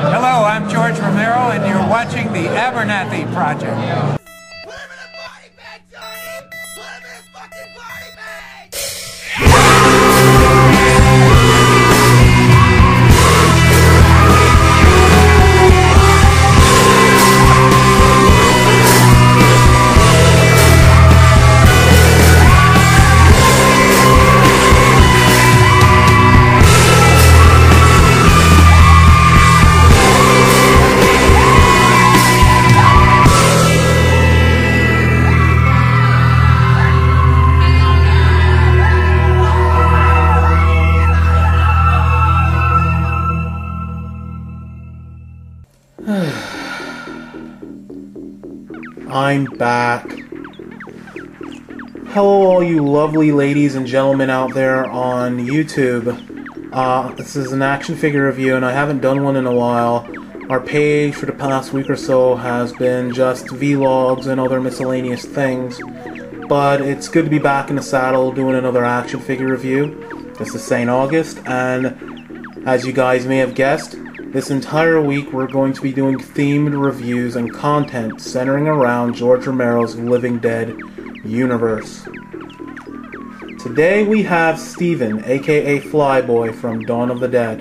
Hello, I'm George Romero, and you're watching the Abernathy Project. Put him in a body bag, Johnny! Put him in a fucking body bag! I'm back. Hello all you lovely ladies and gentlemen out there on YouTube. This is an action figure review and I haven't done one in a while. Our page for the past week or so has been just vlogs and other miscellaneous things. But it's good to be back in the saddle doing another action figure review. This is St. August, and as you guys may have guessed, this entire week we're going to be doing themed reviews and content centering around George Romero's Living Dead universe. Today we have Steven, aka Flyboy from Dawn of the Dead.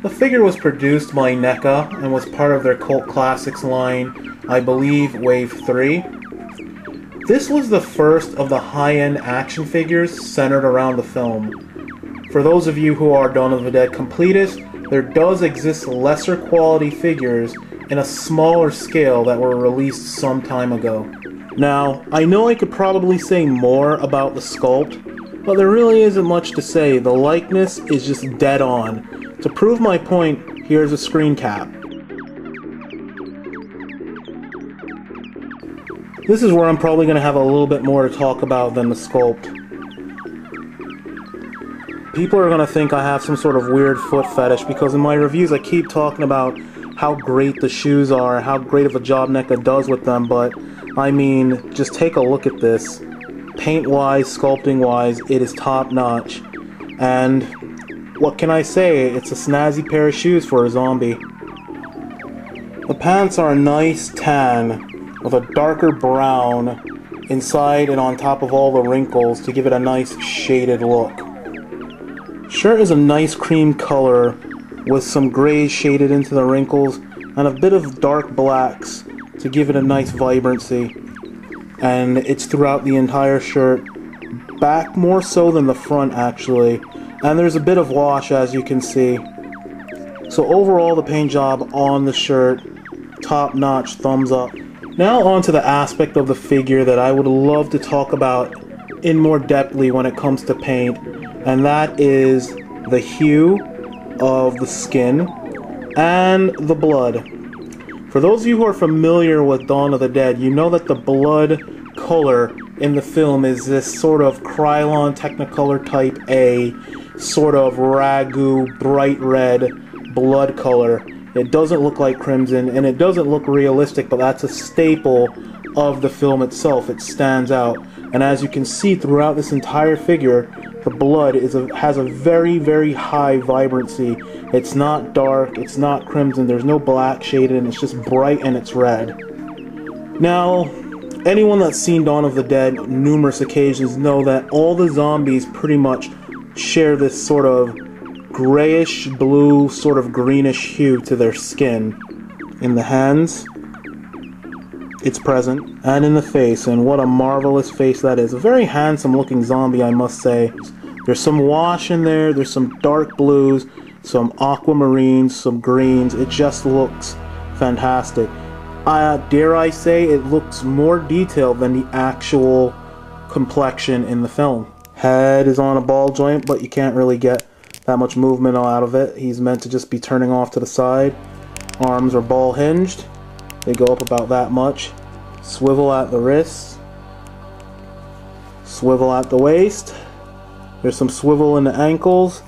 The figure was produced by NECA and was part of their Cult Classics line, I believe Wave 3. This was the first of the high-end action figures centered around the film. For those of you who are Dawn of the Dead completists, there does exist lesser quality figures in a smaller scale that were released some time ago. Now, I know I could probably say more about the sculpt, but there really isn't much to say. The likeness is just dead on. To prove my point, here's a screen cap. This is where I'm probably going to have a little bit more to talk about than the sculpt. People are going to think I have some sort of weird foot fetish because in my reviews I keep talking about how great the shoes are, how great of a job NECA does with them, but I mean, just take a look at this. Paint-wise, sculpting-wise, it is top-notch. And what can I say? It's a snazzy pair of shoes for a zombie. The pants are a nice tan with a darker brown inside and on top of all the wrinkles to give it a nice shaded look. Shirt is a nice cream color with some grays shaded into the wrinkles and a bit of dark blacks to give it a nice vibrancy. And it's throughout the entire shirt, back more so than the front actually, and there's a bit of wash as you can see. So overall the paint job on the shirt, top notch, thumbs up. Now on to the aspect of the figure that I would love to talk about in more depthly when it comes to paint, and that is the hue of the skin and the blood. For those of you who are familiar with Dawn of the Dead, you know that the blood color in the film is this sort of Krylon Technicolor type A, sort of ragu, bright red blood color. It doesn't look like crimson, and it doesn't look realistic, but that's a staple of the film itself. It stands out. And as you can see throughout this entire figure, the blood has a very, very high vibrancy. It's not dark, it's not crimson, there's no black shaded, and it's just bright and it's red. Now, anyone that's seen Dawn of the Dead numerous occasions know that all the zombies pretty much share this sort of grayish blue, sort of greenish hue to their skin. In the hands, it's present, and in the face, and what a marvelous face that is. A very handsome looking zombie, I must say. There's some wash in there, there's some dark blues, some aquamarines, some greens. It just looks fantastic. Dare I say, it looks more detailed than the actual complexion in the film. Head is on a ball joint, but you can't really get that much movement out of it. He's meant to just be turning off to the side. Arms are ball hinged. They go up about that much. Swivel at the wrists. Swivel at the waist. There's some swivel in the ankles.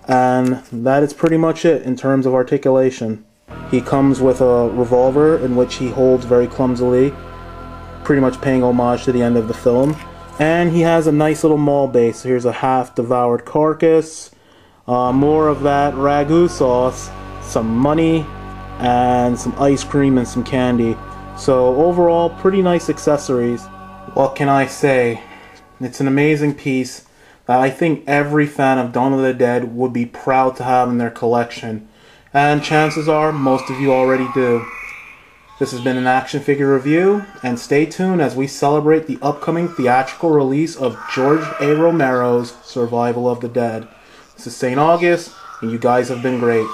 And that is pretty much it in terms of articulation. He comes with a revolver in which he holds very clumsily, pretty much paying homage to the end of the film. And he has a nice little maul base. Here's a half devoured carcass. More of that ragu sauce some money, and some ice cream and some candy. So overall, pretty nice accessories. What can I say? It's an amazing piece that I think every fan of Dawn of the Dead would be proud to have in their collection. And chances are, most of you already do. This has been an action figure review, and stay tuned as we celebrate the upcoming theatrical release of George A. Romero's Survival of the Dead. This is St. August, and you guys have been great.